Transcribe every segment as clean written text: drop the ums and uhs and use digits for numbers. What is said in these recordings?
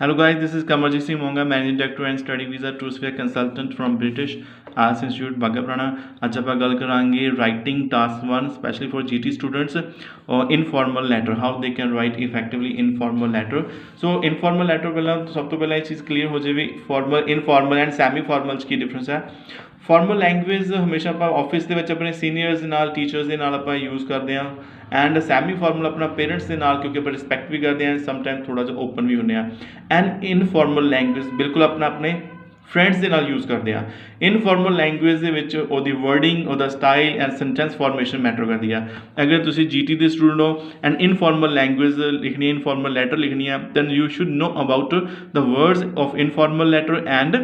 Hello guys, this is Kamarjit Singh Monga, Managing Director and Study Visa Toursphere Consultant from British Arts Institute Bagaprana। ਅੱਜ ਆਪਾਂ ਗੱਲ ਕਰਾਂਗੇ writing task 1 specially for GT students ਔਰ informal letter how they can write effectively informal letter. So informal letter ਪਹਿਲਾਂ ਸਭ ਤੋਂ ਪਹਿਲਾਂ ਇਹ ਚੀਜ਼ ਕਲੀਅਰ ਹੋ ਜਾਵੇ formal informal and semi formal 'ਚ ਕੀ ਡਿਫਰੈਂਸ ਹੈ। ਫਾਰਮਲ ਲੈਂਗੁਏਜ ਹਮੇਸ਼ਾ ਆਪਾਂ ਆਫਿਸ ਦੇ ਵਿੱਚ ਆਪਣੇ ਸੀਨੀਅਰਸ ਦੇ ਨਾਲ ਟੀਚਰਸ ਦੇ ਨਾਲ ਆਪਾਂ ਯੂਜ਼ ਕਰਦੇ ਹਾਂ ਐਂਡ ਸੈਮੀ ਫਾਰਮਲ ਆਪਣਾ ਪੇਰੈਂਟਸ ਦੇ ਨਾਲ ਕਿਉਂਕਿ ਆਪਾਂ ਰਿਸਪੈਕਟ ਵੀ ਕਰਦੇ ਹਾਂ ਸਮਟਾਈਮ ਥੋੜ੍ਹਾ ਜਿਹਾ ਓਪਨ ਵੀ ਹੁੰਦੇ ਹਾਂ ਐਂਡ ਇਨਫਾਰਮਲ ਲੈਂਗੁਏਜ ਬਿਲਕੁਲ ਆਪਣਾ ਆਪਣੇ ਫਰੈਂਡਸ ਦੇ ਨਾਲ ਯੂਜ਼ ਕਰਦੇ ਆ। ਇਨਫਾਰਮਲ ਲੈਂਗੁਏਜ ਦੇ ਵਿੱਚ ਉਹਦੀ ਵਰਡਿੰਗ ਉਹਦਾ style and sentence formation matter ਕਰਦੀ ਆ। ਅਗਰ ਤੁਸੀਂ GT ਦੇ ਸਟੂਡੈਂਟ ਹੋ ਐਂਡ ਇਨਫਾਰਮਲ ਲੈਂਗੁਏਜ ਲਿਖਣੀ ਹੈ ਇਨਫਾਰਮਲ ਲੈਟਰ ਲਿਖਣੀ ਹੈ then you should know about the words of informal letter and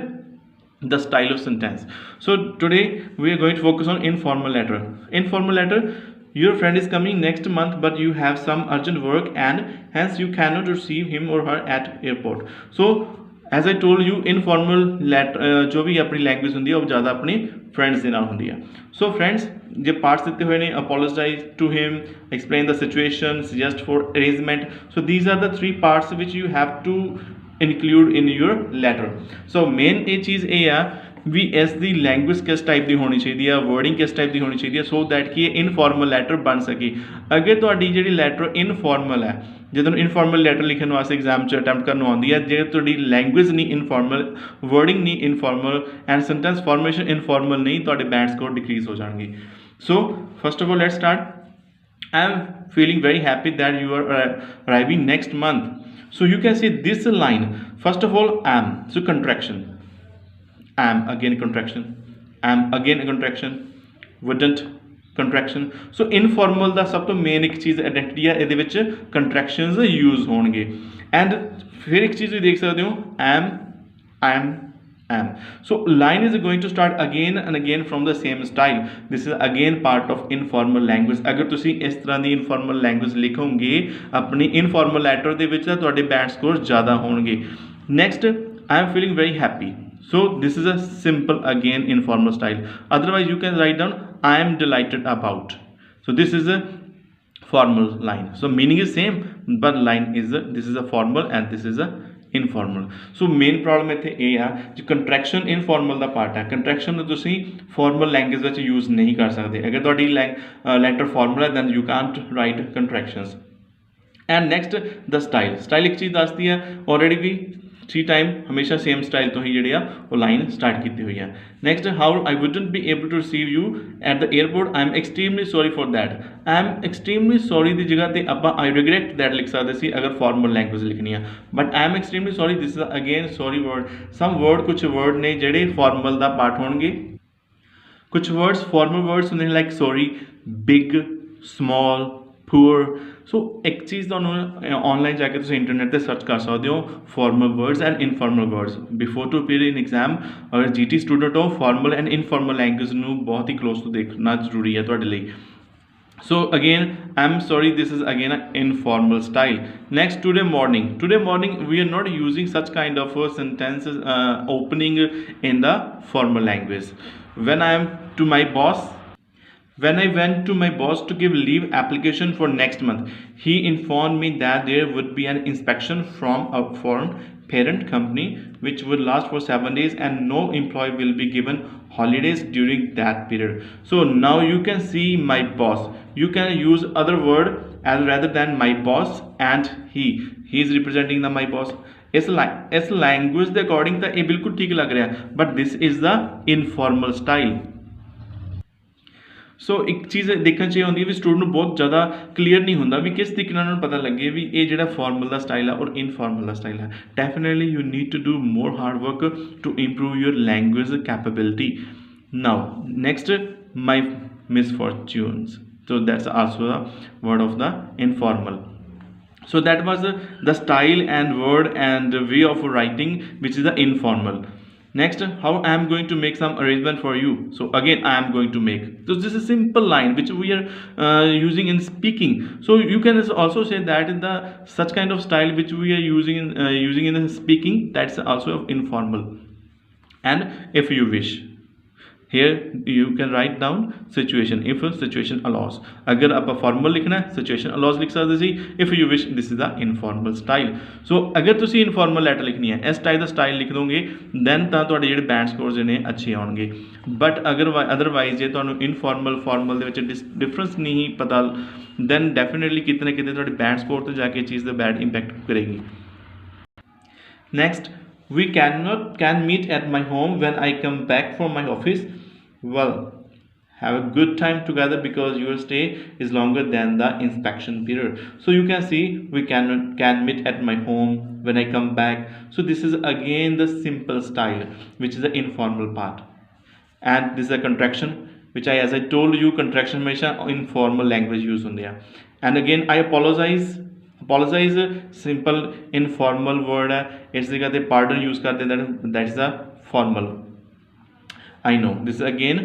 the style of sentence. So today we are going to focus on informal letter. Informal letter, your friend is coming next month but you have some urgent work and hence you cannot receive him or her at airport. So as I told you informal letter जो भी अपनी language होंगी है वो ज़्यादा अपने friends के नाल होंगी है। सो फ्रेंड्स जो पार्ट्स दिते हुए ने apologize to him, explain the situation, suggest for arrangement. So these are the three parts which you have to include in your letter. So main ਇਹ ਚੀਜ਼ ਇਹ ਆ ਵੀ ਇਸ ਦੀ ਲੈਂਗੁਏਜ ਕਿਸ ਟਾਈਪ ਦੀ ਹੋਣੀ ਚਾਹੀਦੀ ਆ ਵਰਡਿੰਗ ਕਿਸ ਟਾਈਪ ਦੀ ਹੋਣੀ ਚਾਹੀਦੀ ਹੈ ਸੋ ਦੈਟ ਕਿ ਇਹ ਇਨਫਾਰਮਲ ਲੈਟਰ ਬਣ ਸਕੇ। ਅਗਰ ਤੁਹਾਡੀ ਜਿਹੜੀ ਲੈਟਰ ਇਨਫਾਰਮਲ ਹੈ ਜੇ ਤੁਹਾਨੂੰ ਇਨਫਾਰਮਲ ਲੈਟਰ ਲਿਖਣ ਵਾਸਤੇ ਐਗਜ਼ਾਮ 'ਚ ਅਟੈਂਪਟ ਕਰਨ ਆਉਂਦੀ ਹੈ ਜੇ ਤੁਹਾਡੀ ਲੈਂਗੁਏਜ ਨਹੀਂ ਇਨਫਾਰਮਲ ਵਰਡਿੰਗ ਨਹੀਂ informal and sentence formation informal ਨਹੀਂ ਤੁਹਾਡੇ ਬੈਂਡ ਸਕੋਰ ਡਿਕਰੀਜ਼ ਹੋ ਜਾਣਗੇ। So first of all let's start. I am feeling very happy that you are arriving next month. So you can see this line. First of all, am. So contraction. Am again contraction. Am again a contraction. Wouldn't contraction. So informal ਦਾ ਸਭ ਤੋਂ main ਇੱਕ ਚੀਜ਼ identity ਹੈ ਇਹਦੇ ਵਿੱਚ ਕੰਟਰੈਕਸ਼ਨਸ use ਹੋਣਗੇ and ਫਿਰ ਇੱਕ ਚੀਜ਼ ਵੀ ਦੇਖ ਸਕਦੇ ਹੋ am, am. So line is going to start again and again from the same style. This is again part of informal language. अगर तुसी इस तरह ਦੀ informal language लिखोगे अपनी informal letter ਦੇ ਵਿੱਚ ਤਾਂ ਤੁਹਾਡੇ band scores ज़्यादा होंगे। Next, I am feeling very happy. So this is a simple again informal style. Otherwise you can write down I am delighted about. So this is a formal line. So meaning is same but line is this is a formal and this is a informal. So main problem ਇੱਥੇ ਇਹ ਆ ਜੋ contraction informal ਦਾ part ਹੈ contraction ਨੂੰ ਤੁਸੀਂ formal language ਵਿੱਚ use ਨਹੀਂ ਕਰ ਸਕਦੇ। ਅਗਰ ਤੁਹਾਡੀ ਲੈਟਰ ਫਾਰਮਲ ਹੈ then you can't write contractions. And next the style ਇੱਕ ਚੀਜ਼ ਦੱਸਦੀ ਹੈ ਆਲਰੇਡੀ ਵੀ 3 ਟਾਈਮ ਹਮੇਸ਼ਾ ਸੇਮ ਸਟਾਈਲ ਤੋਂ ਹੀ ਜਿਹੜੇ ਆ ਉਹ ਲਾਈਨ ਸਟਾਰਟ ਕੀਤੀ ਹੋਈ ਆ। Next how I wouldn't be able to receive you at the airport I am extremely sorry for that. I am extremely sorry ਦੀ ਜਗ੍ਹਾ ਤੇ ਆਪਾਂ ਆਈ ਰਿਗਰੈਟ दैट ਲਿਖ ਸਕਦੇ ਸੀ ਅਗਰ ਫਾਰਮਲ ਲੈਂਗੁਏਜ ਲਿਖਣੀ ਆ but I am extremely sorry this is again sorry word. Some word ਕੁਛ ਵਰਡ ਨੇ ਜਿਹੜੇ ਫਾਰਮਲ ਦਾ ਪਾਰਟ ਹੋਣਗੇ ਕੁਛ ਵਰਡਸ ਫਾਰਮਲ ਵਰਡਸ ਹੁੰਦੇ ਨੇ ਲਾਈਕ ਸੌਰੀ ਬਿਗ ਸਮॉल ਪੂਅਰ। ਸੋ ਇੱਕ ਚੀਜ਼ ਤੁਹਾਨੂੰ ਆਨਲਾਈਨ ਜਾ ਕੇ ਤੁਸੀਂ ਇੰਟਰਨੈਟ 'ਤੇ ਸਰਚ ਕਰ ਸਕਦੇ ਹੋ formal words and informal words before to appear in exam. ਅਗਰ GT ਸਟੂਡੈਂਟ ਹੋ ਫਾਰਮਲ ਐਂਡ ਇਨਫਾਰਮਲ ਲੈਂਗੁਏਜ ਨੂੰ ਬਹੁਤ ਹੀ ਕਲੋਜ਼ ਤੋਂ ਦੇਖਣਾ ਜ਼ਰੂਰੀ ਹੈ ਤੁਹਾਡੇ ਲਈ। So again I'm sorry this is again an informal style. Next, today morning we are not using such kind of sentences opening in the formal language. When I went to my boss to give leave application for next month, he informed me that there would be an inspection from a foreign parent company which would last for 7 days and no employee will be given holidays during that period. So now you can see my boss. You can use other word as rather than my boss and he is representing the my boss. इस language ਦੇ according ਤਾਂ ਇਹ ਬਿਲਕੁਲ ਠੀਕ ਲੱਗ ਰਿਹਾ but this is the informal style. ਸੋ ਇੱਕ ਚੀਜ਼ ਦੇਖਣ 'ਚ ਇਹ ਹੁੰਦੀ ਹੈ ਵੀ ਸਟੂਡੈਂਟ ਨੂੰ ਬਹੁਤ ਜ਼ਿਆਦਾ ਕਲੀਅਰ ਨਹੀਂ ਹੁੰਦਾ ਵੀ ਕਿਸ ਤਰੀਕੇ ਨਾਲ ਉਹਨਾਂ ਨੂੰ ਪਤਾ ਲੱਗੇ ਵੀ ਇਹ ਜਿਹੜਾ ਫਾਰਮਲ ਦਾ ਸਟਾਈਲ ਆ ਔਰ ਇਨਫਾਰਮਲ ਦਾ ਸਟਾਈਲ ਹੈ। Definitely you need to do more hard work to improve your language capability. Now next my misfortunes. So that's also the word of the informal. So that was the style and word and way of writing which is the informal. Next, how I am going to make some arrangement for you. So again I am going to make. So this is a simple line which we are using in speaking. So you can also say that in the such kind of style which we are using in speaking, that's also informal. And if you wish, here you can write down situation if situation allows अगर आप formal लिखना है situation allows लिख सकते सी if you wish this is the informal style so अगर तुसी informal letter लिखनी है इस टाइप दा स्टाइल लिख दोगे then ਤਾਂ ਤੁਹਾਡੇ ਜਿਹੜੇ band scores ਨੇ अच्छे ਆਉਣਗੇ but अगर otherwise ਜੇ ਤੁਹਾਨੂੰ informal formal ਦੇ ਵਿੱਚ difference नहीं पता then definitely ਕਿਤੇ ਨਾ ਕਿਤੇ ਤੁਹਾਡੇ band score ਤੇ ਜਾ ਕੇ ਚੀਜ਼ ਦਾ bad impact ਕਰੇਗੀ next we can meet at my home when I come back from my office well have a good time together because your stay is longer than the inspection period so you can see we can meet at my home when I come back so this is again the simple style which is the informal part and this is a contraction which as I told you contraction हमेशा informal language use ਹੁੰਦੇ ਆ and again I apologize simple informal word है इस जगह पे pardon use करते that is a formal I know this is again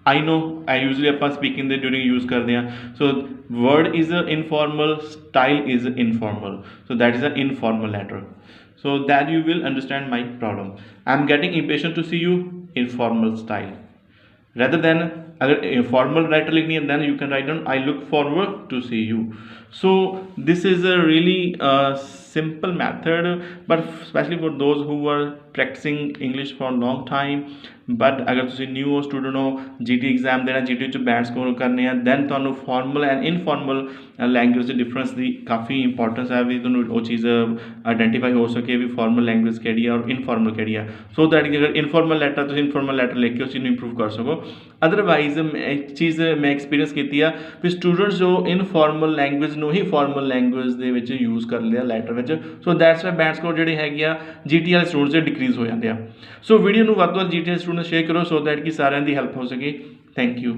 I know I usually ਆਪਾਂ speaking ਦੇ during use ਕਰਦੇ ਹਾਂ so word is a informal style is informal so that is an informal letter so that you will understand my problem I'm getting impatient to see you informal style rather than अगर formal letter लिखनी है then you can write down I look forward to see you so this is a really simple method but especially for those who are practicing English for a long time but अगर तुसी new हो student हो GT exam देना GT च band score करने हैं then ਤੁਹਾਨੂੰ formal and informal language ਦੇ difference ਦੀ ਕਾਫੀ importance ਹੈ ਵੀ ਤੁਹਾਨੂੰ ਉਹ ਚੀਜ਼ identify ਹੋ ਸਕੇ ਵੀ formal language ਕਿਹੜੀ ਹੈ ਔਰ informal ਕਿਹੜੀ ਹੈ so that ਅਗਰ informal letter ਤੁਸੀਂ informal letter ਲਿਖ ਕੇ ਉਸ ਚੀਜ਼ ਨੂੰ improve ਕਰ ਸਕੋ otherwise ਇੱਕ ਚੀਜ਼ ਮੈਂ experience ਕੀਤੀ ਆ ਵੀ students ਜੋ informal language ਨੂੰ ਹੀ formal language ਦੇ ਵਿੱਚ use ਕਰ ਲਿਆ letter ਵਿੱਚ so that's why band score ਜਿਹੜੇ ਹੈਗੇ ਆ GT ਵਾਲੇ students ਦੇ decrease ਹੋ ਜਾਂਦੇ ਆ so ਵੀਡੀਓ ਨੂੰ ਵੱਧ ਤੋਂ ਵੱਧ GT ਵਾਲੇ students ਸ਼ੇਅਰ ਕਰੋ so that ਕਿ ਸਾਰਿਆਂ ਦੀ ਹੈਲਪ ਹੋ ਸਕੇ ਥੈਂਕ ਯੂ